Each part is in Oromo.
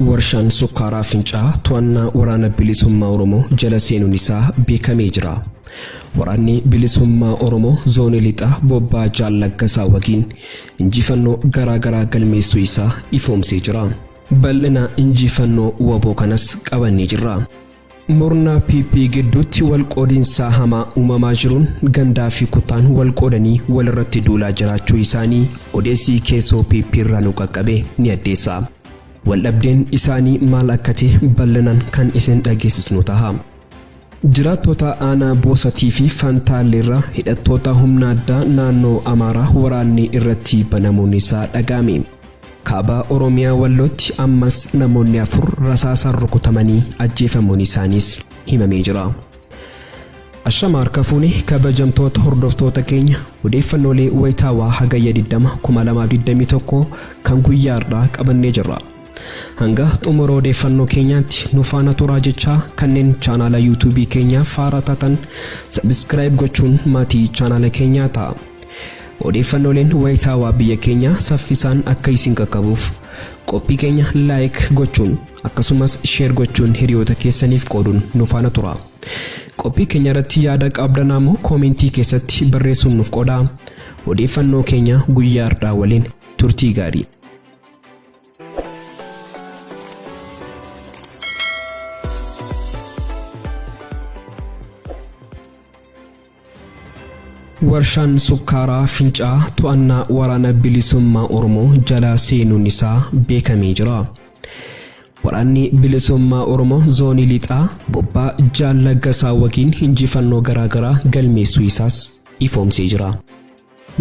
warshaan sukkaaraa fincaa to'annaa waraana bilisummaa Oromoo jala seenuun isaa beekamee jira. Waraanni bilisummaa Oromoo zoonii lixaa bobbaa Jaallaggasaa waliin injifannoo garaa galmeessuu isaa ifoomsee jira. Bal'ina injifannoo waboo kanas qabannee jirra. Murna PP gidduutti wal qoodinsa hamaa uumamaa jiruun gandaa fi kutaan wal qoodanii walirratti duulaa jiraachuu isaanii odeessii keessoo PP irraa nu qaqqabe ni addeessa. Waldhabdeen isaanii maal akka ta'e bal'inaan kan isin dhageessisnu ta'a. Jiraattota aanaa Boosatii fi Fantaalleerraa hidhattoota humna addaa naannoo Amaaraa waraanni irratti banamuun isaa dhaga'ame. Kaaba Oromiyaa Wallootti ammas namoonni 4 rasaasaan rukutamanii ajjeefamuun isaaniis himamee jira. Ashama harka fuune kabajamtoota hordoftoota keenya odeeffannoolee wayitaawaa hagayya 2021 kan guyyaa irraa qabannee jirra. Hanga xumura odeeffannoo keenyaatti nu faana turaa jechaa kanneen chaanaala YouTube keenya faara taatan subscribe gochuun maatii chaanaala keenyaa ta'a. Odeeffannooleen wayitaawaa biyya keenya saffisaan akka isin qaqqabuuf qophii keenya like gochuun akkasumas share gochuun hiriyoota keessaniif qooduun nu faana tura. Qophii keenya irratti yaada qabdan ammoo koomentii keessatti barreessuun nuuf qoodaa. Odeeffannoo keenya guyyaa irraa waliin turtii gaarii. Warshaan sukkaaraa fincaa to'annaa waraana bilisummaa Oromoo jala seenuun isaa beekamee jira. Waraanni bilisummaa Oromoo zoonii lixaa bobbaa Jaallaggasaa waliin injifannoo garaa galmeessuu isaas ifoomsee jira.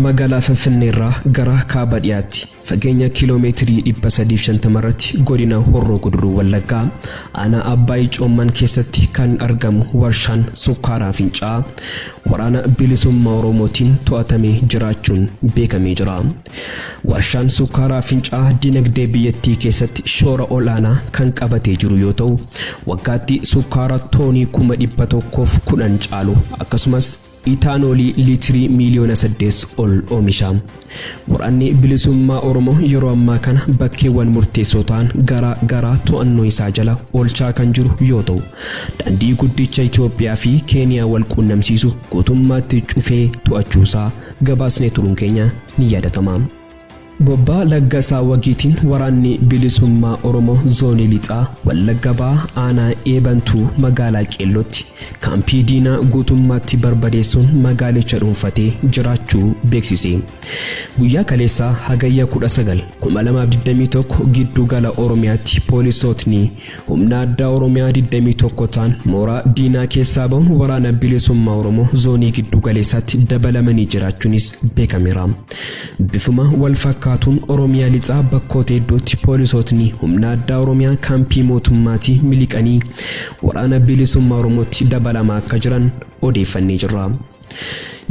Magaalaa Finfinneerraa gara kaaba dhiyaatti fageenya kiiloomeetirii 350 irratti godina Horroo Guduruu Wallaggaa aanaa Abbaay Coomman keessatti kan argamu warshaan sukkaaraa fincaa waraana bilisummaa Oromootiin to'atamee jiraachuun beekamee jira. Warshaan sukkaaraa fincaa dinagdee biyyattii keessatti shoora olaanaa kan qabatee jiru yoo ta'u waggaatti sukkaara toonii 110 caalu akkasumas itaanoolii liitirii miliyoona 8 ol oomisha. Waraanni bilisummaa Oromoo yeroo ammaa kana bakkeewwan murteessoo ta'an garaa to'annoo isaa jala oolchaa kan jiru yoo ta'u daandii guddicha Itoophiyaa fi Keeniyaa wal quunnamsiisu guutummaatti cufee to'achuusaa gabaasnee turuun keenya ni yaadatama. Bobbaa Laggasaa wagiitiin waraanni bilisummaa Oromoo zoonii lixaa Wallagga Ba'aa aanaa Eebantuu magaalaa Qeellootti kaampii diinaa guutummaatti barbadeessuun magaalicha dhuunfatee jiraachuu beeksise. Guyyaa kaleessaa hagayya 19 2021 giddu gala Oromiyaatti poolisootni humna addaa Oromiyaa 21 ta'an mooraa diinaa keessaa ba'uun waraana bilisummaa Oromoo zoonii giddu galeessaatti dabalamanii jiraachuunis beekameera. Bifuma wal fakkaatuun Oromiyaa lixaa bakkoota hedduutti poolisootni humna addaa Oromiyaa kaampii mootummaatti miliqanii waraana bilisummaa Oromootti dabalamaa akka jiran odeeffannee jirra.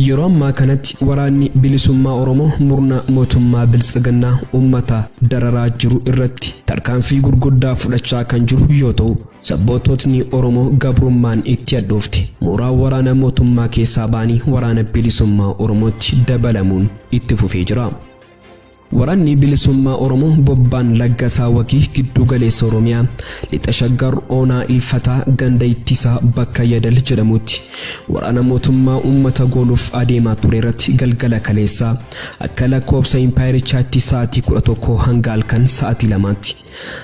Yeroo ammaa kanatti waraanni bilisummaa Oromoo murna mootummaa biltsiginnaa uummata dararaa jiru irratti tarkaanfii gurguddaa fudhachaa kan jiru yoo ta'u sabboototni Oromoo gabrummaan itti addoofte mooraa waraana mootummaa keessaa ba'anii waraana bilisummaa Oromootti dabalamuun itti fufee jira. Waraanni bilisummaa Oromoo bobbaan Laggasaa wagii giddu galeessa Oromiyaa lixa Shaggar Oonaa Ilfataa ganda ittisaa bakka Yadal jedhamutti waraana mootummaa uummata gooluuf adeemaa ture irratti galgala kaleessaa akka lakkoobsa impaayirichaatti sa'aatii 11 hanga halkan sa'aatii 2tti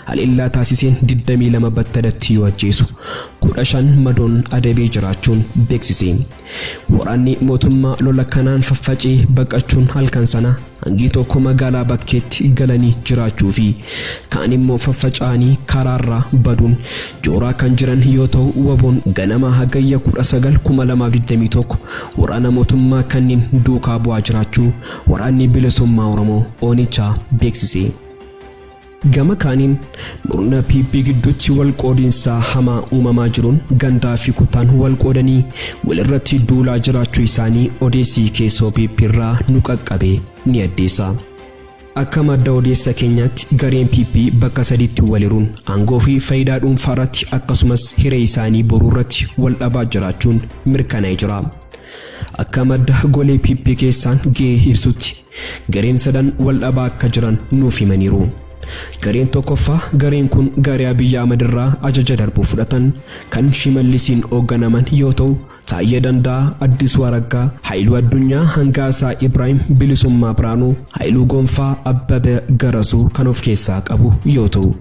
haleellaa taasiseen 22 battadatti yoo ajjeesu 15 madoon adabee jiraachuun beeksise. Waraanni mootummaa lola kanaan faffacee baqachuun halkan sana hangi tokko magaalaa bakkeetti galanii jiraachuu fi kaan immoo faffaca'anii karaarraa baduun jooraa kan jiran yoo ta'u waboon ganama hagayya 19 2021 waraana mootummaa kanneen duukaa bu'aa jiraachuu waraanni bilisummaa Oromoo Oonichaa beeksise. Gama kaaniin murna PP gidduutti wal qoodinsa hamaa uumamaa jiruun gandaa fi kutaan wal qoodanii walirratti duulaa jiraachuu isaanii odeessii keessoo PP irraa nu qaqqabe ni addeessa. Akka madda odeessa keenyaatti gareen PP bakka 3tti waliruun aangoo fi faayidaa dhuunfaa irratti akkasumas hiree isaanii boruu irratti wal dhabaa jiraachuun mirkanaa'ee jira. Akka madda golee PP keessaan ga'ee ibsutti gareen sadan wal dhabaa akka jiran nuuf himaniiru. Gareen tokkoffaa gareen kun garee Abiyyi Ahmed irraa ajaja darbuu fudhatan kan Shimallisiin hoogganaman yoo ta'u Taayyee Danda'a, Addisuu Araggaa, Haayiluu Addunyaa, Hangaasaa Ibrahim, Bilisummaa Biraanuu, Haayiluu Gonfaa, Abbabee Garasuu kan of keessaa qabu yoo ta'u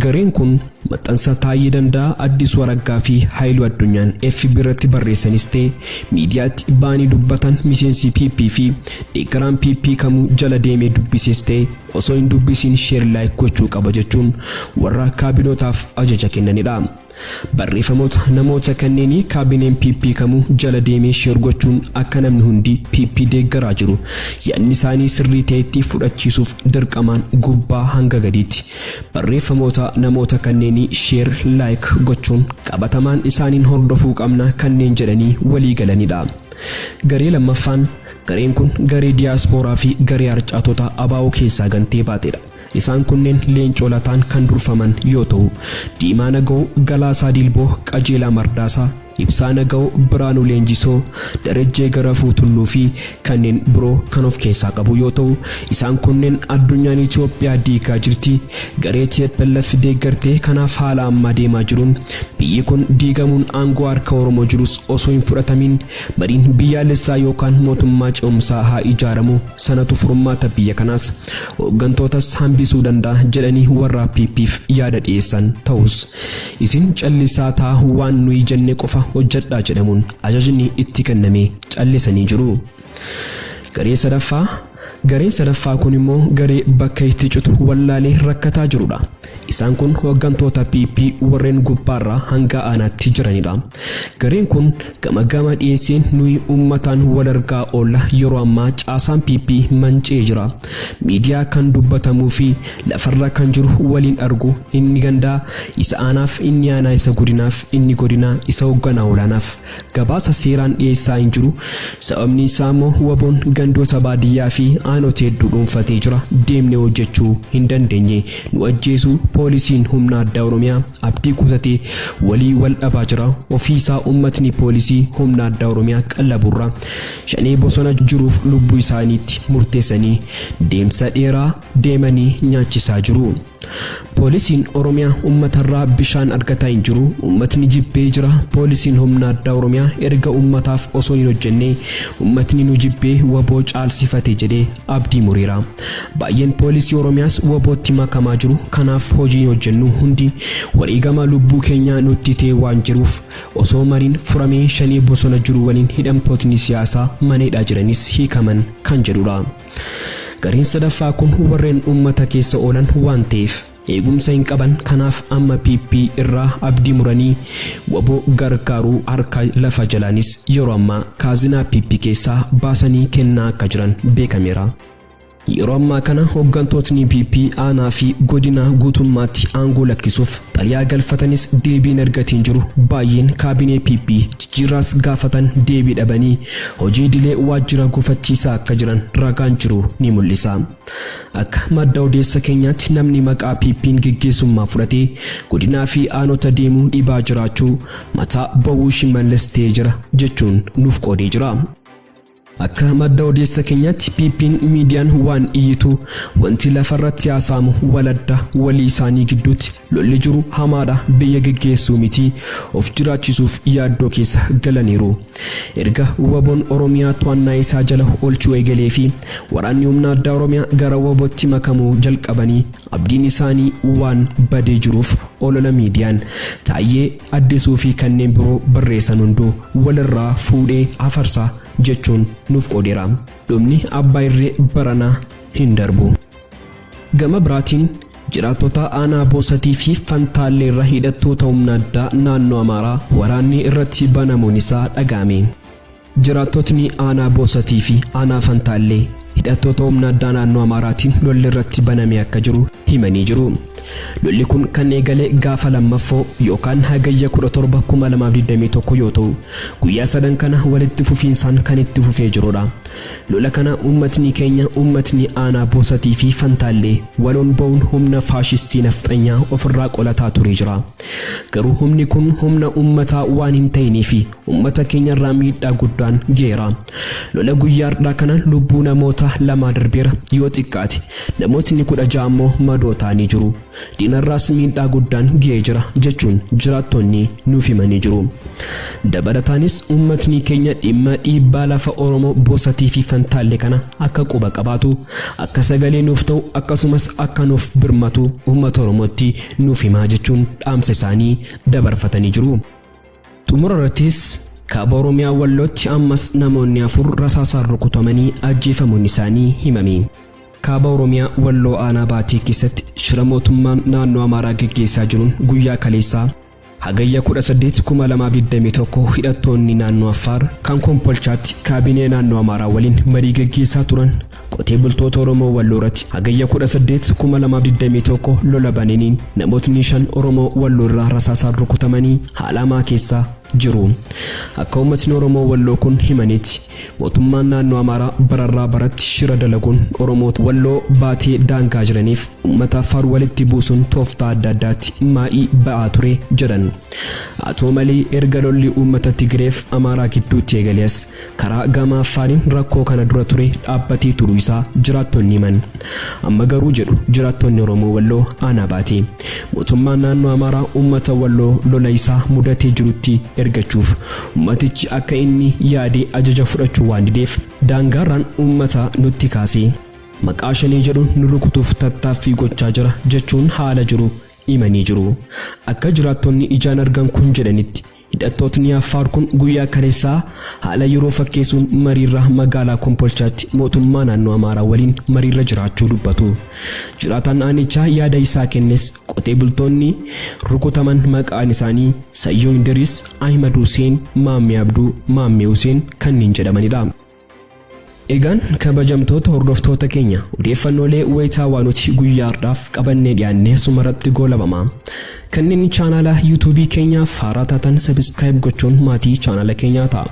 gareen kun maxxansa Taayyee Danda'a, Addisuu Araggaa fi Haayiluu Addunyaan FB irratti barreessanis ta'e miidiyaatti baanii dubbatan miseensi PP fi deeggaraan PP kamuu jala deemee dubbises ta'e osoo hin dubbisiin sheer laayik gochuu qaba jechuun warra kaabinootaaf ajaja kennanidha. Barreeffamoota namoota kanneenii kaabineen PP kamuu jala deemee sheer gochuun akka namni hundi PP deeggaraa jiru yaadni isaanii sirrii ta'etti fudhachiisuuf dirqamaan gubbaa hanga gadiitti barreeffamoota namoota kanneenii sheer laayik gochuun qabatamaan isaaniin hordofuu qabna kanneen jedhanii walii galanidha. Garee lammaffaan gareen kun garee diiyaaspooraa fi garee harcaatota ABO keessaa gantee baatedha. Isaan kunneen leencoo lataan kan durfaman yoo ta'u Diimaa Naga'oo, Galaasaa Dilboo, Qajeelaa Mardaasaa, Ibsaa Naga'oo, Biraanuu Leenjisoo, Darajjee Garafuu Tulluu fi kanneen biroo kan of keessaa qabu yoo ta'u isaan kunneen addunyaan Itoophiyaa diigaa jirti garee TPLF deeggartee kanaaf haala ammaa deemaa jiruun biyyi kun diigamuun aangoo harka Oromoo jirus osoo hin fudhatamin mariin biyyaalessaa yookaan mootummaa ce'umsaa haa ijaaramu sanatu furmaata biyya kanaas hooggantootas hambisuu danda'a jedhanii warra PP'f yaada dhiyeessan ta'us isin callisaa ta'a waan nuyi jenne qofa hojjedhaa jedhamuun ajajni itti kennamee callisanii jiru. Gareen sadaffaa kun immoo garee bakka itti citu wallaalee rakkataa jirudha. Isaan kun hooggantoota PP warreen gubbaarraa hanga aanaatti jiranidha. Gareen kun gama dhiyeessiin nuyi uummataan wal argaa oolla yeroo ammaa caasaan PP mancee jira. Miidiyaa kan dubbatamuu fi lafarra kan jiru waliin argu inni gandaa isa aanaaf inni aanaa isa godinaaf inni godinaa isa hoogganaa olaanaaf gabaasa seeraan dhiyeessaa hin jiru. Sababni isaa immoo waboon gandoota baadiyyaa fi aanota hedduu dhuunfatee jira deemnee hojjechuu hin dandeenye nu ajjeesuu poolisiin humna addaa Oromiyaa abdii kutatee walii wal dhabaa jira ofiisaa uummatni poolisii humna addaa Oromiyaa qallaburra shanee bosona jiruuf lubbuu isaaniitti murteessanii deemsa dheeraa deemanii nyaachisaa jiru. Poolisiin Oromiyaa uummatarraa bishaan argataa hin jiru uummatni jibbee jira poolisiin humna addaa Oromiyaa erga uummataaf osoo hin hojjenne uummatni nu jibbee waboo caalsifate jedhee abdii muriira. Baay'een poolisii Oromiyaas wabootti makamaa jiru kanaaf hojii hojjennu hundi wareegama lubbuu keenya nutti ta'e waan jiruuf osoo mariin furamee shanee bosona jiru waliin hidhamtootni siyaasaa maneedhaa jiranis hiikaman kan jedhudha. Gareen sadaffaa kun warreen uummata keessa oolan waan ta'eef eegumsa hin qaban kanaaf amma PP irraa abdii muranii waboo gargaaruu harka lafa jalaanis yeroo ammaa kaazinaa PP keessaa baasanii kennaa akka jiran beekameera. Yeroo ammaa kana hooggantootni PP aanaa fi godina guutummaatti aangoo lakkisuuf xaliyaa galfatanis deebiin argatiin jiru baay'een kaabinee PP jijjiirraas gaafatan deebii dhabanii hojii dilee waajjira gufachiisaa akka jiran ragaan jiru ni mul'isa. Akka madda odeessa keenyaatti namni maqaa PP'n geggeessummaa fudhatee godinaa fi aanota deemuu dhibaa jiraachuu mataa ba'uu Shimallis ta'ee jira jechuun nuuf qoodee jira. Akka madda odeessa keenyaatti PP'n miidiyaan waan iyyitu wanti lafarratti haasa'amu waladda walii isaanii gidduutti lolli jiru hamaadha biyya geggeessuu miti of jiraachisuuf yaaddoo keessa galaniiru. Erga waboon Oromiyaa to'annaa isaa jala oolchuu eegalee fi waraanni humna addaa Oromiyaa gara wabootti makamuu jalqabanii abdiin isaanii waan badee jiruuf olola miidiyaan Taayyee Addisuu fi kanneen biroo barreessan hunduu walirraa fuudhee afarsaa jechuun nuuf qoodeera. Dhumni abbaa irree baranaa hin darbu. Gama biraatiin jiraattota aanaa Boosatii fi Fantaallee irra hidhattoota humna addaa naannoo Amaaraa waraanni irratti banamuun isaa dhaga'ame. Jiraattotni aanaa Boosatii fi aanaa Fantaallee hidhattoota humna addaa naannoo Amaaraatiin lolli irratti baname akka jiru himanii jiru. Lolli kun kan eegale gaafa lammaffoo yookaan hagayya 17 2021 yoo ta'u guyyaa sadan kana walitti fufiinsaan kan itti fufee jirudha. Lola kana ummatni keenya ummatni aanaa Boosatii fi Fantaallee waloon ba'uun humna faashistii nafxanyaa ofirraa qolataa ture jira. Garuu humni kun humna ummataa waan hin ta'iniif ummata keenya irraa miidhaa guddaan geera. Lola guyyaa har'aa kana lubbuu namoota lama darbeera yoo xiqqaate namootni 16 immoo madoo ta'anii jiru. Diinarraas miidhaa guddaan ga'ee jira jechuun jiraattonni nuuf himanii jiru. Dabalataanis ummatni keenya dhimma dhiibbaa lafa Oromoo Boosatii fi Fantaallee kana akka quba qabaatu akka sagalee nuuf ta'u akkasumas akka nuuf birmatu ummata Oromootti nuuf himaa jechuun dhaamsa isaanii dabarfatanii jiru. Xumura irrattis kaaba Oromiyaa Wallootti ammas namoonni 4 rasaasaan rukutamanii ajjeefamuun isaanii himame. Kaaba Oromiyaa Walloo aanaa Baatii keessatti shira mootummaan naannoo Amaaraa gaggeessaa jiruun guyyaa kaleessaa hagayya 18 2021 hidhattoonni naannoo Affaar kan Kompolchaatti kaabinee naannoo Amaaraa waliin marii gaggeessaa turan qotee bultoota Oromoo Walloo irratti hagayya 18 2021 lola bananiin namootni 5 Oromoo Walloo irraa rasaasaan rukutamanii haalamaa keessa jiru. Akka uummatni Oromoo Walloo kun himanitti mootummaan naannoo Amaaraa bararraa baratti shira dalaguun Oromoota Walloo baatee daangaa jiraniif uummata Affaar walitti buusuun tooftaa adda addaatti maa'ii ba'aa ture jedhan. Haa ta'u malee erga lolli uummata Tigreef Amaaraa gidduutti eegalees karaa gama Affaariin rakkoo kana dura ture dhaabbatee turuu isaa jiraattonni himan. Amma garuu jedhu jiraattonni Oromoo Walloo aanaa Baatee mootummaan naannoo Amaaraa uummata Walloo lola isaa mudatee jirutti ergachuuf ummatichi akka inni yaadee ajaja fudhachuu waan dideef daangaarraan ummata nutti kaasee maqaa shanii jedhuun nu rukutuuf tattaaffii gochaa jira jechuun haala jiru himanii jiru. Akka jiraattonni ijaan argan kun jedhanitti hidhattootni Affaar kun guyyaa kaleessaa haala yeroo fakkeessuun mariirra magaalaa Kompolchaatti mootummaa naannoo Amaaraa waliin mariirra jiraachuu dubbatu. Jiraataan aanichaa yaada isaa kennes qotee bultoonni rukutaman maqaan isaanii Sayyoo Indiris, Ahmad Hussein, Maammee Abduu, Maammee Hussein kanneen jedhamanidha. Egaan kabajamtoota hordoftoota keenya odeeffannoolee wayitaawaa nuti guyyaa har'aaf qabannee dhiyaannee sumaratti goolabama. Kanneen chaanala YouTube keenyaa haaraa taatan subscribe gochuun maatii chaanala keenyaa ta'a.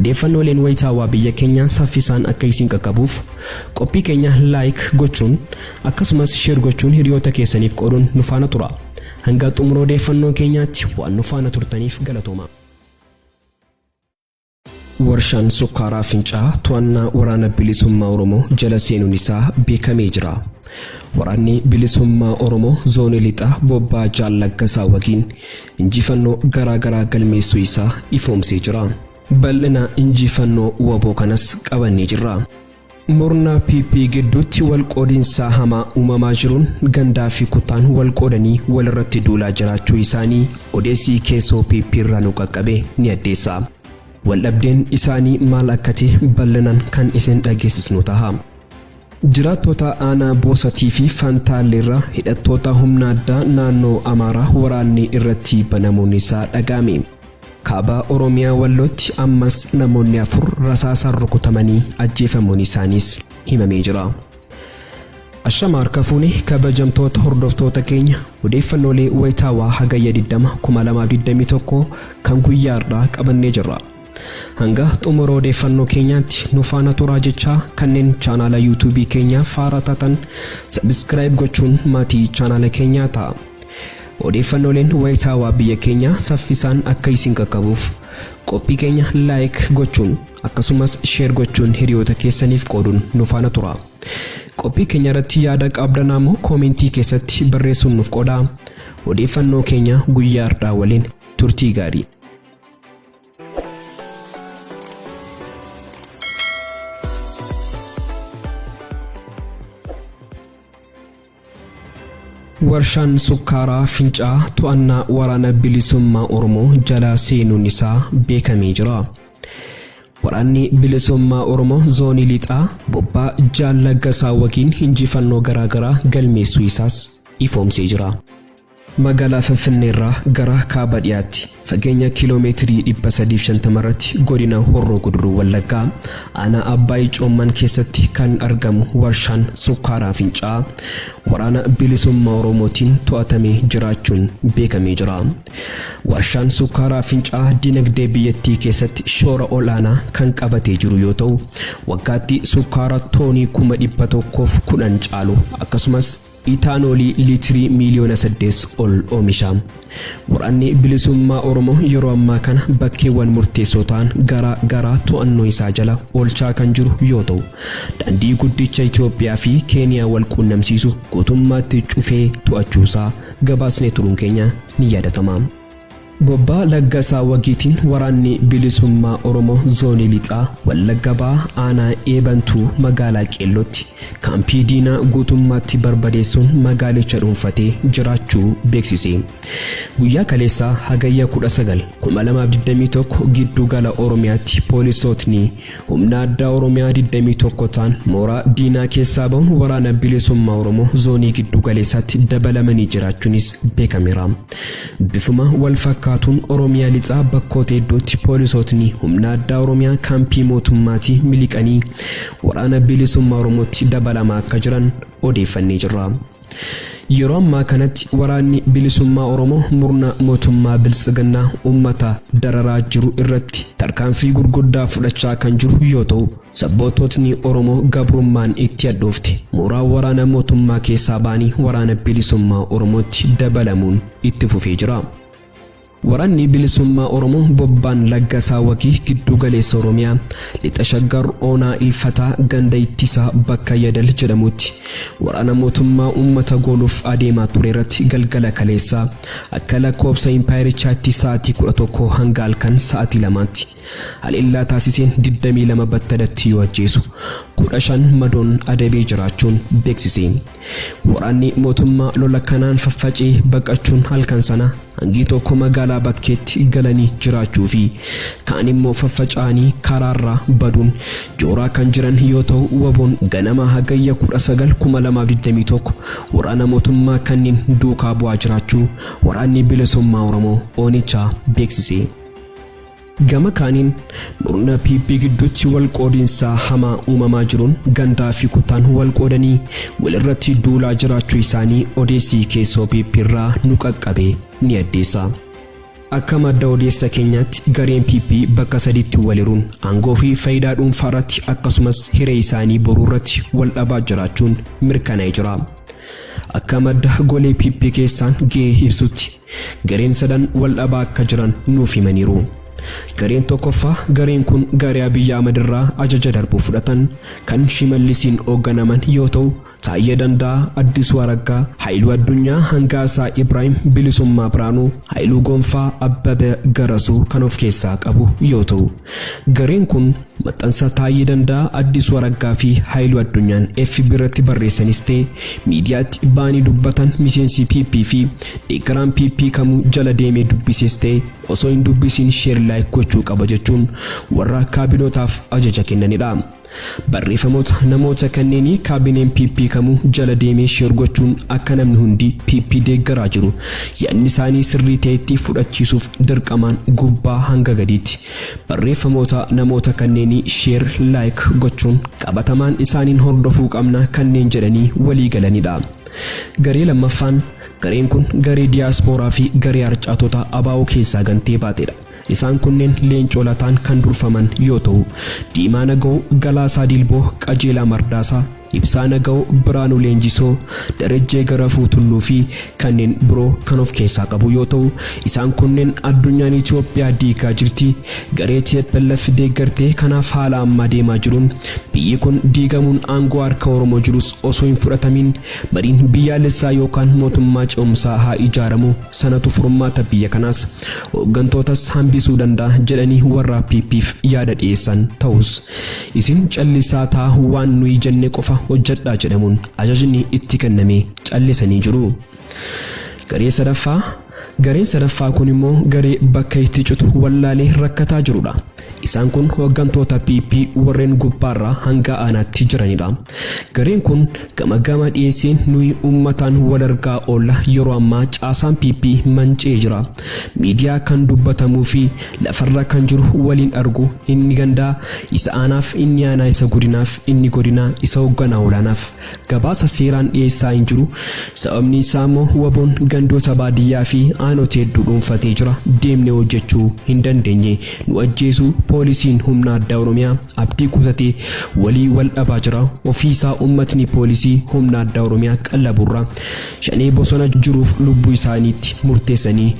Odeeffannooleen wayitaawaa biyya keenyaa saffisaan akka isin qaqqabuuf qophii keenya like gochuun akkasumas share gochuun hiriyoota keessaniif qooduun nu faana tura. Hanga xumura odeeffannoo keenyaatti waan nu faana turtaniif galatooma. Warshaan sukkaaraa Fincaa to'annaa waraana bilisummaa Oromoo jala seenuun isaa beekamee jira. Waraanni bilisummaa Oromoo zoonii lixaa bobbaa Jaallaggasaa waliin injifannoo garaagaraa galmeessuu isaa ifoomsee jira. Bal'ina injifannoo waboo kanas qabannee jirra. Murna PP gidduutti wal qoodinsa hamaa uumamaa jiruun gandaa fi kutaan wal qoodanii walirratti duulaa jiraachuu isaanii odeessii keessoo PP irraa nu qaqqabe ni addeessa. Waldhabdeen isaanii maal akkati bal'inaan kan isin dhageessisnu ta'a. Jiraattota aanaa Boosatii fi Fantaalleerraa hidhattoota humna addaa naannoo Amaaraa waraanni irratti banamuun isaa dhaga'ame. Kaaba Oromiyaa Wallootti ammas namoonni 4 rasaasaan rukutamanii ajjeefamuun isaaniis himamee jira. Ashamaar kafuuni kabajamtoota hordoftoota keenya odeeffannoolee wayitaawaa hagayya 20 2021 kan guyyaa har'aa qabannee jirra. Hanga xumura odeeffannoo keenyaatti nu faana turaa jechaa kanneen chaanala YouTube keenyaa haaraa taatan subscribe gochuun maatii chaanala keenyaa ta'a. Odeeffannooleen wayitaawaa biyya keenyaa saffisaan akka isin qaqqabuuf qophii keenya like gochuun akkasumas share gochuun hiriyoota keessaniif qooduun nu faana tura. Qophii keenya irratti yaada qabdan ammoo koomentii keessatti barreessuun nuuf qoodaa. Odeeffannoo keenya guyyaa har'aa waliin turtii gaarii. Warshaan sukkaaraa Fincaa to'annaa waraana bilisummaa Oromoo jala seenuun isaa beekamee jira. Waraanni bilisummaa Oromoo zoonii lixaa bobbaa Jaallaggasaa waliin injifannoo garaagaraa galmeessuu isaas ifoomsee jira. magaalaa Finfinneerraa gara kaaba dhiyaatti fageenya kiiloomeetirii 350 irratti godina Horroo Guduruu Wallaggaa aanaa Abbaay Coomman keessatti kan argamu warshaan sukkaaraa Fincaa waraana bilisummaa Oromootiin to'atamee jiraachuun beekamee jira. Warshaan sukkaaraa Fincaa dinagdee biyyattii keessatti shoora olaanaa kan qabatee jiru yoo ta'u waggaatti sukkaara toonii 110 caalu akkasumas itaanoolii liitirii miliyoona 8 ol oomisha. Waraanni bilisummaa Oromoo yeroo ammaa kana bakkeewwan murteessoo ta'an garaa to'annoo isaa jala oolchaa kan jiru yoo ta'u daandii guddicha Itoophiyaa fi Keeniyaa wal quunnamsiisu guutummaatti cufee to'achuusaa gabaasnee turuun keenya ni yaadatama. Bobbaa Laggasaa Wagiitiin waraanni bilisummaa Oromoo zoonii lixaa Wallagga Bahaa aanaa Eebantuu magaalaa Qeellootti kaampii diinaa guutummaatti barbadeessuun magaalicha dhuunfatee jiraachuu beeksise. Guyyaa kaleessaa hagayya 19 2021 giddu gala Oromiyaatti poolisootni humna addaa Oromiyaa 21 ta'an mooraa diinaa keessaa ba'uun waraana bilisummaa Oromoo zoonii giddu galeessaatti dabalamanii jiraachuunis beekameera. Bifuma wal fakkaatuun Oromiyaa lixaa bakkoota hedduutti poolisootni humna addaa Oromiyaa kaampii mootummaatti miliqanii waraana bilisummaa Oromootti dabalamaa akka jiran odeeffannee jirra. Yeroo ammaa kanatti waraanni bilisummaa Oromoo murna mootummaa biltsiginnaa uummata dararaa jiru irratti tarkaanfii gurguddaa fudhachaa kan jiru yoo ta'u sabboototni Oromoo gabrummaan itti addoofte mooraa waraana mootummaa keessaa ba'anii waraana bilisummaa Oromootti dabalamuun itti fufee jira. Waraanni bilisummaa Oromoo Bobbaan Laggasaa Wagii giddu galeessa Oromiyaa lixa Shaggar Oonaa Ilfataa ganda ittisaa bakka Yadal jedhamutti waraana mootummaa uummata gooluuf adeemaa ture irratti galgala kaleessaa akka lakkoofsa impaayirichaatti sa'aatii 11 hanga halkan sa'aatii 2tti haleellaa taasiseen 22 battadatti yoo ajjeesu 15 madoon adabee jiraachuun beeksise. Waraanni mootummaa lola kanaan faffacee baqachuun halkan sana hangi tokko magaalaa bakkeetti galanii jiraachuu fi kaan immoo faffaca'anii karaarraa baduun jooraa kan jiran yoo ta'u waboon ganama hagayya 19 2021 waraana mootummaa kanneen duukaa bu'aa jiraachuu waraanni bilisummaa Oromoo Oonichaa beeksise. Gama kaaniin murna PP gidduutti wal qoodinsaa hamaa uumamaa jiruun gandaa fi kutaan wal qoodanii walirratti duulaa jiraachuu isaanii odeessii keessoo PP irraa nu qaqqabe ni addeessa. Akka madda odeessa keenyaatti gareen PP bakka sadiitti waliruun aangoo fi faayidaa dhuunfaa irratti akkasumas hiree isaanii boruu irratti wal dhabaa jiraachuun mirkanaa'ee jira. Akka madda golee PP keessaan ga'ee ibsutti gareen sadan wal dhabaa akka jiran nuuf himaniiru. Gareen tokkoffaa gareen kun garee Abiyyi Ahmad irraa ajaja darbuu fudhatan kan Shimallisiin hoogganaman yoo ta'u Taayyee Danda'a, Addisuu Araggaa, Haayiluu Addunyaa, Hangaasaa Ibrahim, Bilisummaa Biraanuu, Haayiluu Gonfaa, Abbabee Garasuu kan of keessaa qabu yoo ta'u gareen kun maxxansa Taayyee Danda'a, Addisuu Araggaa fi Haayiluu Addunyaan FB irratti barreessanis ta'e miidiyaatti baanii dubbatan miseensi PP fi deeggaraan PP kamuu jala deemee dubbisees ta'e osoo hin dubbisiin sheer laayik gochuu qaba jechuun warra kaabinootaaf ajaja kennanidha. Barreeffamoota namoota kanneenii kaabineen PP kamuu jala deemee sheer gochuun akka namni hundi PP deeggaraa jiru yaadni isaanii sirrii ta'etti fudhachiisuuf dirqamaan gubbaa hanga gadiitti barreeffamoota namoota kanneenii sheer laayik gochuun qabatamaan isaaniin hordofuu qabna kanneen jedhanii walii galanidha. Garee lammaffaan gareen kun garee diiyaaspooraa fi garee harcaatota ABO keessaa gantee baatedha. Isaan kunneen leencoo lataan kan durfaman yoo ta'u Diimaa Naga'oo, Galaasaa Dilboo, Qajeelaa Mardaasaa, Ibsaa Naga'oo, Biraanuu Leenjisoo, Darajjee Garafuu Tulluu fi kanneen biroo kan of keessaa qabu yoo ta'u isaan kunneen addunyaan Itoophiyaa diigaa jirti garee TPLF deeggartee kanaaf haala amma deemaa jiruun biyyi kun diigamuun aangoo harka Oromoo jirus osoo hin fudhatamin mariin biyyaalessaa yookaan mootummaa ce'umsaa haa ijaaramu sanatu furmaata biyya kanaas hooggantootas hambisuu danda'a jedhanii warra PP'f yaada dhiyeessan ta'us isin callisaa ta'a waan nuyi jenne qofa hojjedhaa jedhamuun ajajni itti kennamee callisanii jiru. Garee sadaffaa Gareen sadaffaa kun immoo garee bakka itti citu wallaalee rakkataa jirudha. Isaan kun hooggantoota PP warreen gubbaarraa hanga aanaatti jiranidha. Gareen kun gama dhiyeessiin nuyi uummataan wal argaa oolla yeroo ammaa caasaan PP mancee jira. Miidiyaa kan dubbatamuu fi lafarra kan jiru waliin argu inni gandaa isa aanaaf inni aanaa isa godinaaf inni godinaa isa hoogganaa olaanaaf gabaasa seeraan dhiyeessaa hin jiru. Sababni isaa immoo waboon gandoota baadiyyaa fi aanota hedduu dhuunfatee jira. Deemnee hojjechuu hin dandeenye nu ajjeesu. Poolisiin humna addaa Oromiyaa abdii kutatee walii wal dhabaa jira. Ofiisaa uummatni poolisii humna addaa Oromiyaa qallaburra shanee bosona jiruuf lubbuu isaaniitti murteessanii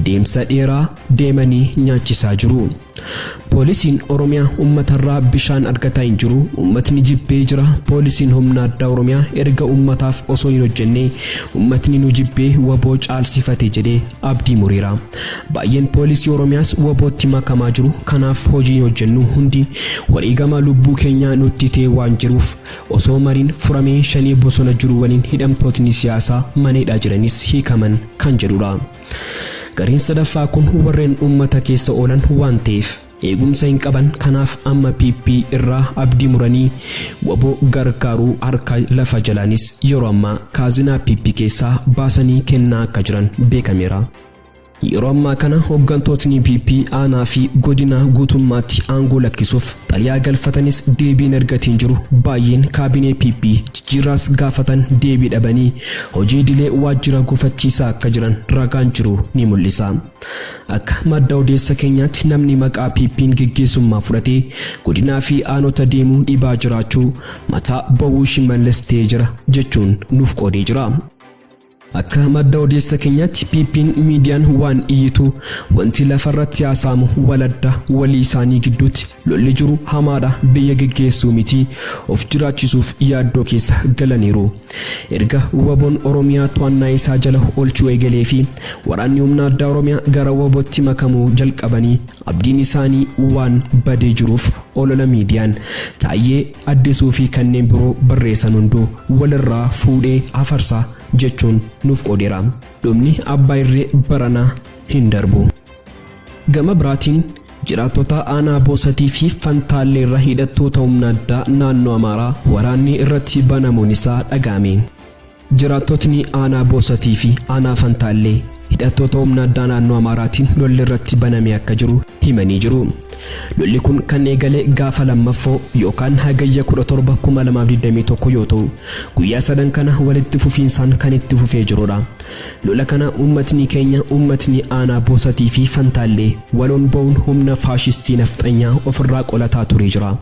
deemsa dheeraa deemanii nyaachisaa jiru. Poolisiin Oromiyaa uummatarraa bishaan argataa hin jiru. Uummatni jibbee jira. Poolisiin humna addaa Oromiyaa erga uummataaf osoo hin hojjenne uummatni nu jibbee waboo caalsifate jedhee abdii muriira. Baay'een poolisii Oromiyaas wabootti makamaa jiru. Kanaaf hojii hojjennu hundi wareegama lubbuu keenyaa nutti ta'e waan jiruuf osoo mariin furamee shanee bosona jiru waliin hidhamtootni siyaasaa maneedhaa jiranis hiikaman kan jedhudha. Gareen sadaffaa kun warreen uummata keessa oolan waan ta'eef eegumsa hin qaban. Kanaaf amma PP irraa abdii muranii waboo gargaaruu harka lafa jalaanis yeroo ammaa kaazinaa PP keessaa baasanii kennaa akka jiran beekameera. Yeroo ammaa kana hooggantootni PP aanaa fi godina guutummaatti aangoo lakkisuuf xaliyaa galfatanis deebiin argatiin jiru. Baay'een kaabinee PP jijjiirraas gaafatan deebii dhabanii hojii dilee waajjira gufachiisaa akka jiran ragaan jiru ni mul'isa. Akka madda odeessa keenyaatti namni maqaa PP'n geggeessummaa fudhatee godinaa fi aanota deemuu dhibaa jiraachuu mataa bawuu Shimallis ta'ee jira jechuun nuuf qoodee jira. Akka madda odeessa keenyaatti PP'n miidiyaan waan iyyitu wanti lafarratti haasa'amu waladda walii isaanii gidduutti lolli jiru hamaadha. Biyya geggeessuu miti of jiraachisuuf yaaddoo keessa galaniiru. Erga waboon Oromiyaa to'annaa isaa jala oolchuu eegalee fi waraanni humna addaa Oromiyaa gara wabootti makamuu jalqabanii abdiin isaanii waan badee jiruuf olola miidiyaan Taayyee Addisuu fi kanneen biroo barreessan hunduu walirraa fuudhee afarsaa jechuun nuuf qoodeera. Dhumni abbaa irree baranaa hin darbu. Gama biraatiin jiraattota aanaa Boosatii fi Fantaallee irra hidhattoota humna addaa naannoo Amaaraa waraanni irratti banamuun isaa dhaga'ame. Jiraattotni aanaa Boosatii fi aanaa Fantaallee hidhattoota humna addaa naannoo Amaaraatiin lolli irratti baname akka jiru himanii jiru. Lolli kun kan eegale gaafa lammaffoo yookaan hagayya 17 2021 yoo ta'u guyyaa sadan kana walitti fufiinsaan kan itti fufee jirudha. Lola kana uummatni keenya uummatni aanaa Boosatii fi Fantaallee waloon ba'uun humna faashistii nafxanyaa ofirraa qolataa ture jira.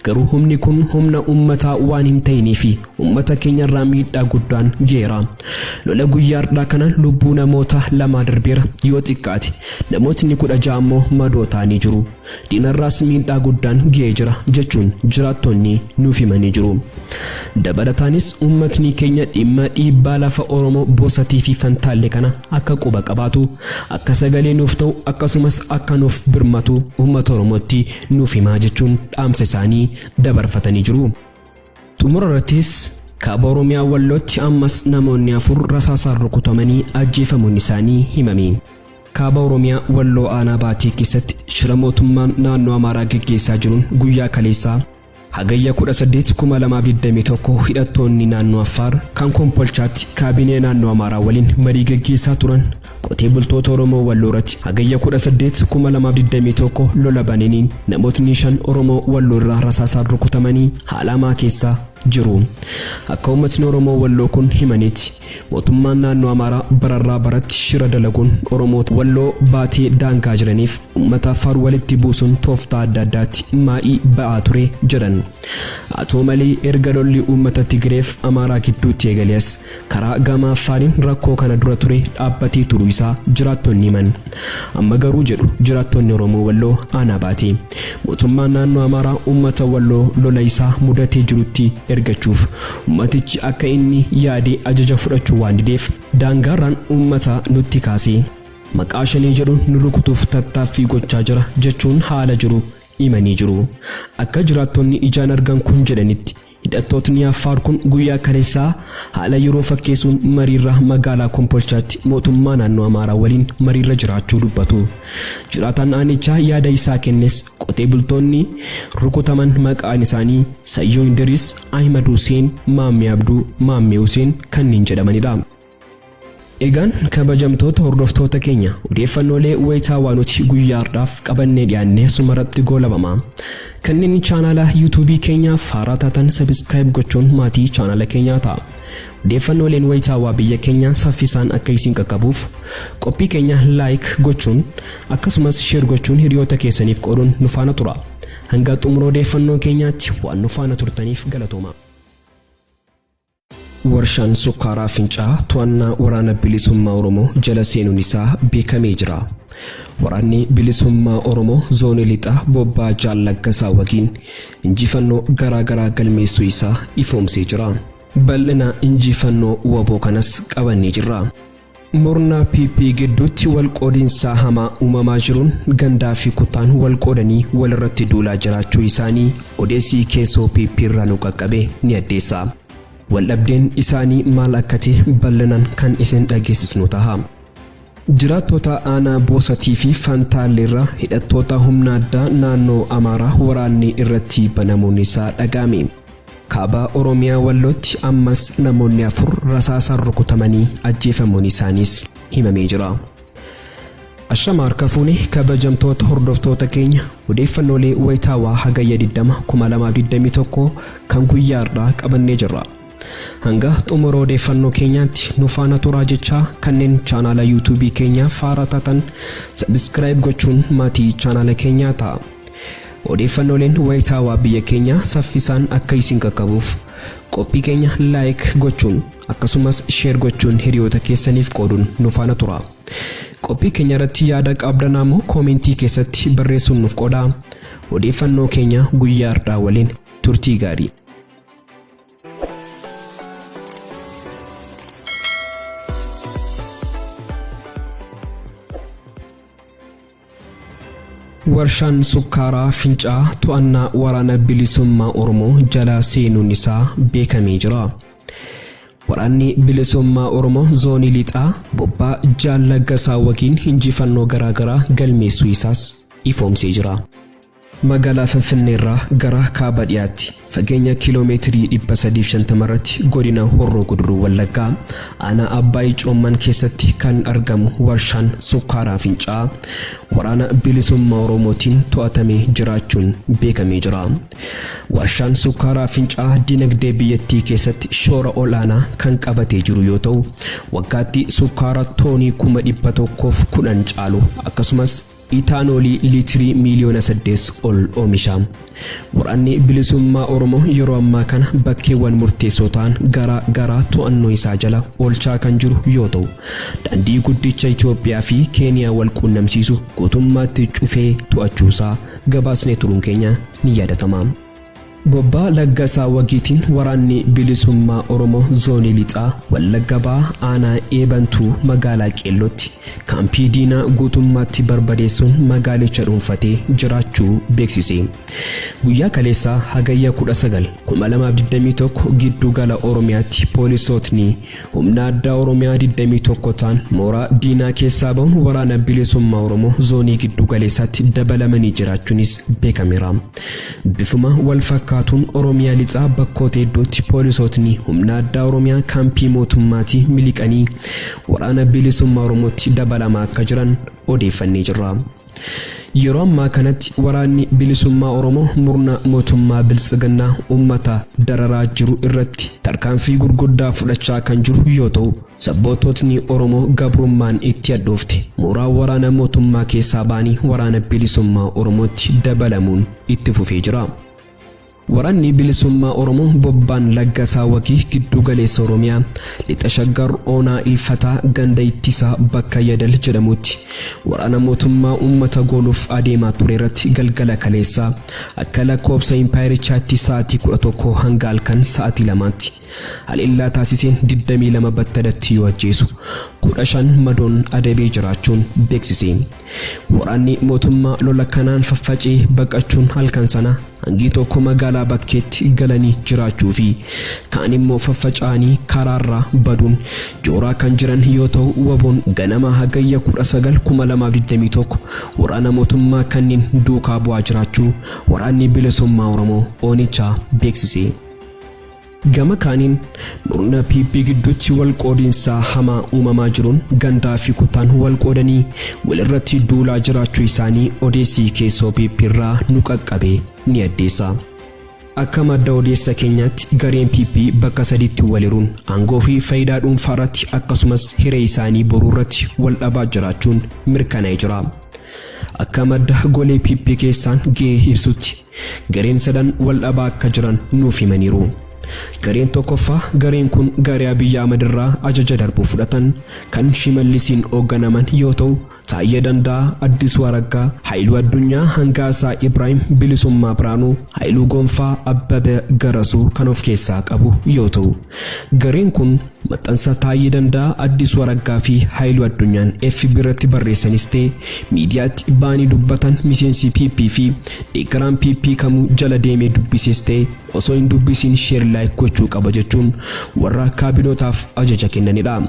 Garuu humni kun humna uummataa waan hin ta'inii fi uummata keenya irraa miidhaa guddaan geera. Lola guyyaa har'aa kana lubbuu namoota lama darbeera yoo xiqqaate namootni 16 immoo madoo ta'anii jiru. Diinarraas miidhaa guddaan ga'ee jira jechuun jiraattonni nuuf himanii jiru. Dabalataanis uummatni keenya dhimma dhiibbaa lafa Oromoo Boosatii fi Fantaallee kana akka quba qabaatu akka sagalee nuuf ta'u akkasumas akka nuuf birmatu uummata Oromootti nuuf himaa jechuun dhaamsa isaanii dabarfatanii jiru. Xumura irrattis kaaba Oromiyaa Wallootti ammas namoonni 4 rasaasaan rukutamanii ajjeefamuun isaanii himame. Kaaba Oromiyaa Walloo aanaa Baatii keessatti shira mootummaan naannoo Amaaraa geggeessaa jiruun guyyaa kaleessaa hagayya 18 2021 hidhattoonni naannoo Affaar kan Kompolchaatti kaabinee naannoo Amaaraa waliin marii geggeessaa turan qotee bultoota Oromoo Walloo irratti hagayya 18 2021 lola bananiin namootni 5 Oromoo Walloo irraa rasaasaan rukutamanii haalamaa keessaa jiru. Akka uummatni Oromoo Walloo kun himanitti mootummaan naannoo Amaaraa bararraa baratti shira dalaguun Oromoo Walloo baatee daangaa jiraniif uummata Affaar walitti buusuun tooftaa adda addaatti maa'ii ba'aa ture jedhan. Atoo malee erga lolli uummata Tigreef Amaaraa gidduutti eegalees karaa gama Affaariin rakkoo kana dura ture dhaabbatee turuu isaa jiraattonni himan. Amma garuu jedhu jiraattonni Oromoo Walloo aanaa Baatee mootummaan naannoo Amaaraa uummata Walloo lola isaa mudatee jirutti ergachuuf ummatichi akka inni yaadee ajaja fudhachuu waan dideef daangaarraan uummata nutti kaasee maqaa shanee jedhuun nu rukutuuf tattaaffii gochaa jira jechuun haala jiru himanii jiru. Akka jiraattonni ijaan argan kun jedhanitti hidhattootni Affaar kun guyyaa kaleessaa haala yeroo fakkeessuun mariirra magaalaa Kombolchaatti mootummaa naannoo Amaaraa waliin mariirra jiraachuu dubbatu. Jiraataan aanichaa yaada isaa kennes qotee bultoonni rukutaman maqaan isaanii Sayyoo Indiris, Ahmad Hussein, Maammee Abduu, Maammee Hussein kanneen jedhamanidha. Egaan kabajamtoota hordoftoota keenya odeeffannoolee wayitaawaa nuti guyyaadhaaf qabannee dhiyaannee sumaratti goolabama. Kanneen chaanala YouTube keenya haaraa taatan subscribe gochuun maatii chaanala keenyaa ta'a. Odeeffannooleen wayitaawaa biyya keenya saffisaan akka isin qaqqabuuf qophii keenya like gochuun akkasumas share gochuun hiriyoota keessaniif qooduun nu faana tura. Hanga xumura odeeffannoo keenyaatti waan nu faana turtaniif galatooma. Warshaan sukkaaraa Fincaa to'annaa waraana bilisummaa Oromoo jala seenuun isaa beekamee jira. Waraanni bilisummaa Oromoo zoonii lixaa bobbaa Jaallaggasaa waliin injifannoo garaa galmeessuu isaa ifoomsee jira. Bal'ina injifannoo waboo kanas qabannee jirra. Murna PP gidduutti walqoodinsa hamaa uumamaa jiruun gandaa fi kutaan walqoodanii walirratti duulaa jiraachuu isaanii odeessii keessoo PP irraa nu qaqqabe ni addeessa. Waldhabdeen isaanii maal akka ta'e bal'inaan kan isin dhageessisnu ta'a. Jiraattota aanaa Boosatii fi Fantaalleerraa hidhattoota humna addaa naannoo Amaaraa waraanni irratti banamuun isaa dhaga'ame. Kaaba Oromiyaa Wallootti ammas namoonni 4 rasaasaan rukutamanii ajjeefamuun isaaniis himamee jira. Ashamaar kafuuni kabajamtoota hordoftoota keenya odeeffannoolee wayitaawaa hagayya 2021 kan guyyaadhaa qabannee jirra. Hanga xumura odeeffannoo keenyaatti nu faana turaa jechaa kanneen chaanala YouTube keenya haaraa taatan subscribe gochuun maatii chaanala keenyaa ta'a. Odeeffannooleen wayitaawaa biyya keenya saffisaan akka isin qaqqabuuf qophii keenya like gochuun akkasumas share gochuun hiriyoota keessaniif qooduun nu faana tura. Qophii keenya irratti yaada qabdan ammoo koomentii keessatti barreessuun nuuf qoodaa. Odeeffannoo keenya guyyaadhaa waliin turtii gaarii. Warshaan sukkaaraa Fincaa to'annaa waraana bilisummaa Oromoo jala seenuun isaa beekamee jira. Waraanni bilisummaa Oromoo zoonii lixaa bobbaa Jaallaggasaa waliin injifannoo garaa galmeessuu isaas ifoomsee jira. Magaalaa Finfinneerraa gara kaaba dhiyaatti fageenya kiiloomeetirii 350 irratti godina Horroo Guduruu Wallaggaa aanaa Abbaay Coomman keessatti kan argamu warshaan sukkaaraa Fincaa waraana bilisummaa Oromootiin to'atamee jiraachuun beekamee jira. Warshaan sukkaaraa Fincaa dinagdee biyyattii keessatti shoora olaanaa kan qabatee jiru yoo ta'u waggaatti sukkaara toonii 110,010 caalu akkasumas itaanoolii liitirii miliyoona 8 ol oomisha. Waraanni bilisummaa Oromoo yeroo ammaa kana bakkeewwan murteessoo ta'an garaa to'annoo isaa jala oolchaa kan jiru yoo ta'u daandii guddicha Itoophiyaa fi Keeniyaa wal quunnamsiisu guutummaatti cufee to'achuusaa gabaasnee turuun keenya ni yaadatama. Bobbaa Laggasaa wagiitiin waraanni bilisummaa Oromoo zoonii lixaa Wallagga Ba'aa aanaa Eebantuu magaalaa Qeellootti kaampii diinaa guutummaatti barbadeessuun magaalicha dhuunfatee jiraachuu beeksise. Guyyaa kaleessaa hagayya 19 2021 giddu gala Oromiyaatti poolisootni humna addaa Oromiyaa 21 ta'an mooraa diinaa keessaa ba'uun waraana bilisummaa Oromoo zoonii giddu galeessaatti dabalamanii jiraachuunis beekameera. Bifuma wal fakkaatuun Oromiyaa lixaa bakkoota hedduutti poolisootni humna addaa Oromiyaa kaampii mootummaatii miliqanii waraana bilisummaa Oromootti dabalamaa akka jiran odeeffannee jirra. Yeroo ammaa kanatti waraanni bilisummaa Oromoo murna mootummaa biltsiginnaa uummata dararaa jiru irratti tarkaanfii gurguddaa fudhachaa kan jiru yoo ta'u sabboototni Oromoo gabrummaan itti addoofte mooraa waraana mootummaa keessaa ba'anii waraana bilisummaa Oromootti dabalamuun itti fufee jira. Waraanni bilisummaa Oromoo bobbaan Laggasaa wagii giddu galeessa Oromiyaa lixa Shaggar Oonaa Ilfataa ganda ittisaa bakka Yadal jedhamutti waraana mootummaa uummata gooluuf adeemaa ture irratti galgala kaleessaa akka lakkoofsa impaayirichaatti sa'aatii 11 hanga halkan sa'aatii 2tti haleellaa taasiseen 22 battadatti yoo ajjeesu 15 madoon adabee jiraachuun beeksise. Waraanni mootummaa lola kanaan faffacee baqachuun halkan sana hangi tokko magaalaa bakkeetti galanii jiraachuu fi kaan immoo faffaca'anii karaarraa baduun jooraa kan jiran yoo ta'u waboon ganama hagayya 19 2021 waraana mootummaa kanneen duukaa bu'aa jiraachuu waraanni bilisummaa Oromoo ONCA beeksise. Gama kaaniin murna PP gidduutti wal qoodinsaa hamaa uumamaa jiruun gandaa fi kutaan wal qoodanii walirratti duulaa jiraachuu isaanii odeessii keessoo PP irraa nu qaqqabe ni addeessa. Akka madda odeessa keenyaatti gareen PP bakka sadiitti waliruun aangoo fi faayidaa dhuunfaa irratti akkasumas hiree isaanii boruu irratti wal dhabaa jiraachuun mirkanaa'ee jira. Akka madda golee PP keessaan ga'ee ibsutti gareen sadan wal dhabaa akka jiran nuuf himaniiru. Gareen tokkoffaa gareen kun garee Abiyyi Ahmad irraa ajaja darbuu fudhatan kan Shimallisiin hoogganaman yoo ta'u Taayyee Danda'a, Addisuu Araggaa, Haayiluu Addunyaa, Hangaasaa Ibrahim, Bilisummaa Biraanuu, Haayiluu Gonfaa, Abbabee Garasuu kan of keessaa qabu yoo ta'u gareen kun maxxansa Taayyee Danda'a, Addisuu Araggaa fi Haayiluu Addunyaan FB irratti barreessanis ta'e miidiyaatti baanii dubbatan miseensi PP fi deeggaraan PP kamuu jala deemee dubbises ta'e osoo hin dubbisiin share like gochuu qaba jechuun warra kaabinootaaf ajaja kennanidha.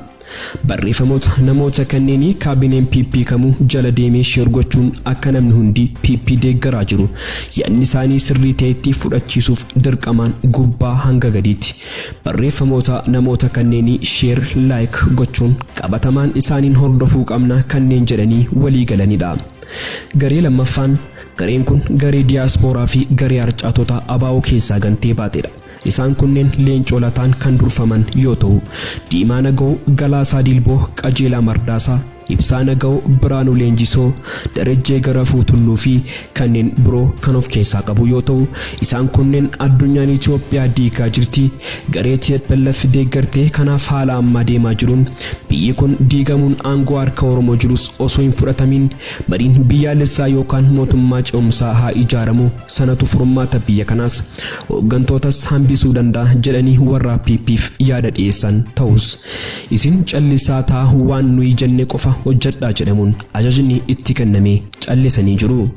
Barreeffamoota namoota kanneenii kaabineen PP kamuu jala deemee share gochuun akka namni hundi PP deeggaraa jiru yaadni isaanii sirrii ta'etti fudhachiisuuf dirqamaan gubbaa hanga gadiitti barreeffamoota namoota kanneenii share like gochuun qabatamaan isaaniin hordofuu qabna kanneen jedhanii walii galanidha. Garee lammaffaan gareen kun garee diiyaaspooraa fi garee harcaatota ABO keessaa gantee baatedha. Isaan kunneen Leencoo Lataan kan durfaman yoo ta'u Diimaa Naga'oo, Galaasaa Dilboo, Qajeelaa Mardaasaa, Ibsaa Naga'oo, Biraanuu Leenjisoo, Darajjee Garafuu Tulluu fi kanneen biroo kan of keessaa qabu yoo ta'u isaan kunneen addunyaan Itoophiyaa diigaa jirti garee TPLF deeggartee kanaaf haala amma deemaa jiruun biyyi kun diigamuun aangoo harka Oromoo jirus osoo hin fudhatamin mariin biyyaalessaa yookaan mootummaa ce'umsaa haa ijaaramu sanatu furmaata biyya kanaas hooggantootas hambisuu danda'a jedhanii warra PP'f yaada dhiyeessan ta'us isin callisaa ta'a waan nuyi jenne qofa hojjedhaa jedhamuun ajajni itti kenname callisanii jiru.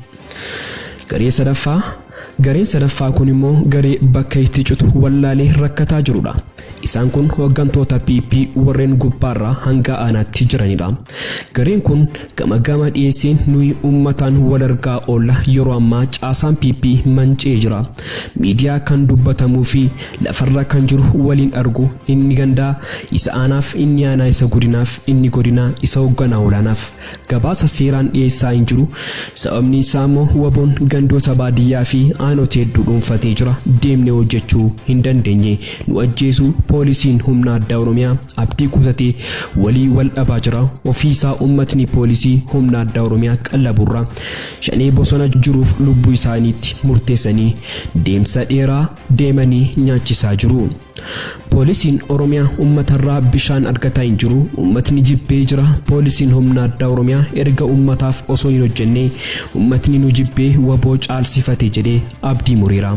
Gareen sadaffaa kun immoo garee bakka itti citu wallaalee rakkataa jirudha. Isaan kun hooggantoota PP warreen gubbaarraa hanga aanaatti jiranidha. Gareen kun gama dhiyeessiin nuyi uummataan wal argaa oolla yeroo ammaa caasaan PP mancee jira. Miidiyaa kan dubbatamuu fi lafarra kan jiru waliin argu inni gandaa isa aanaaf inni aanaa isa godinaaf inni godinaa isa hoogganaa olaanaaf gabaasa seeraan dhiyeessaa hin jiru. Sababni isaa immoo waboon gandoota baadiyyaa fi aanota hedduu dhuunfatee jira deemnee hojjechuu hin dandeenye nu ajjeesuu poolisiin humna addaa Oromiyaa abdii kutatee walii wal dhabaa jira. Ofiisaa uummatni poolisii humna addaa Oromiyaa qallaburraa shanee bosona jiruuf lubbuu isaaniitti murteessanii deemsa dheeraa deemanii nyaachisaa jiru. Poolisiin Oromiyaa uummatarraa bishaan argataa hin jiru. Uummatni jibbee jira. Poolisiin humna addaa Oromiyaa erga uummataaf osoo hin hojjenne uummatni nu jibbee waboo caalsifate jedhee abdii muriira.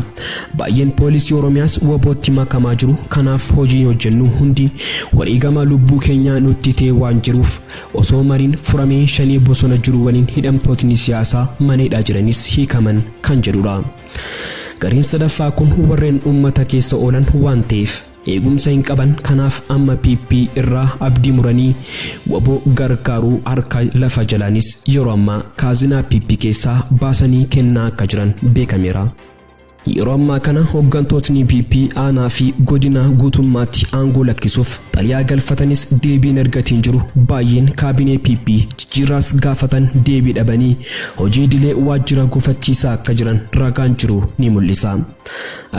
Baay'een poolisii Oromiyaas wabootti makamaa jiru. Kanaaf hojii hojjennu hundi wareegama lubbuu keenyaa nutti ta'e waan jiruuf osoo mariin furamee shanee bosona jiru waliin hidhamtootni siyaasaa maneedhaa jiranis hiikaman kan jedhudha. Gareen sadaffaa kun warreen uummata keessa oolan waan ta'eef eegumsa hin qaban kanaaf amma PP irraa abdii muranii waboo gargaaruu harka lafa jalaanis yeroo ammaa kaazinaa PP keessaa baasanii kennaa akka jiran beekameera. Yeroo ammaa kana hooggantootni PP aanaa fi godina guutummaatti aangoo lakkisuuf xaliyaa galfatanis deebiin argatiin jiru. Baay'een kaabinee PP jijjiiraas gaafatan deebii dhabanii hojii dilee waajjira gufachiisaa akka jiran ragaan jiru ni mul'isa.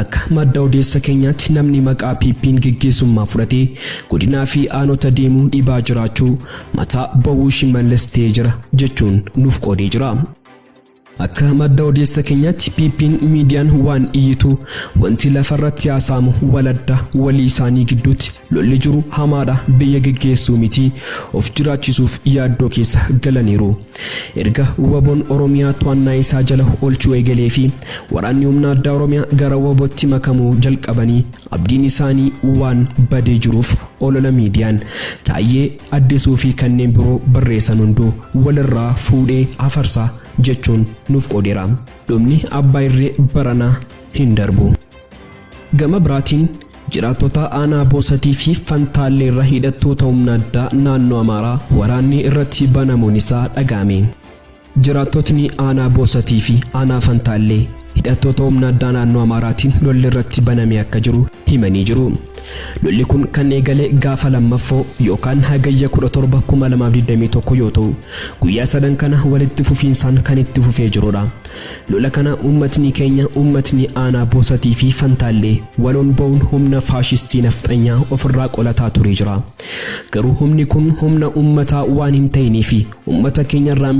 Akka madda odeessa keenyaatti namni maqaa PP'n geggeessummaa fudhatee godinaa fi aanota deemuu dhibaa jiraachuu mataa ba'uu Shimallis ta'ee jira jechuun nuuf qoodee jira. Akka madda odeessa keenyaatti PP'n miidiyaan waan iyyitu wanti lafarratti haasamu waladda walii isaanii gidduutti lolli jiru hamaadha biyya geggeessuu miti of jiraachisuuf yaaddoo keessa galaniiru. Erga waboon Oromiyaa to'annaa isaa jala oolchuu eegalee fi waraanni humna addaa Oromiyaa gara wabootti makamuu jalqabanii abdiin isaanii waan badee jiruuf olola miidiyaan Taayyee, Addisuu fi kanneen biroo barreessan hunduu walirraa fuudhee afarsaa jechuun nuuf qoodeera. Dhumni abbaa irree barana hin darbu. Gama biraatiin jiraattota aanaa Boosatii fi Fantaallee irra hidhattoota humna addaa naannoo Amaaraa waraanni irratti banamuun isaa dhaga'ame. Jiraattotni aanaa Boosatii fi aanaa Fantaallee hidhattoota humna addaa naannoo Amaaraatiin lolli irratti baname akka jiru himanii jiru. Lolli kun kan eegale gaafa lammaffoo yookaan hagayya 17 2021 yoo ta'u guyyaa sadan kana walitti fufiinsaan kan itti fufee jirudha. Lola kana ummatni keenya ummatni aanaa Boosatii fi Fantaallee waloon ba'uun humna faashistii nafxanyaa ofirraa qolataa ture jira. Garuu humni kun humna ummataa waan hin ta'inii fi ummata keenya irraa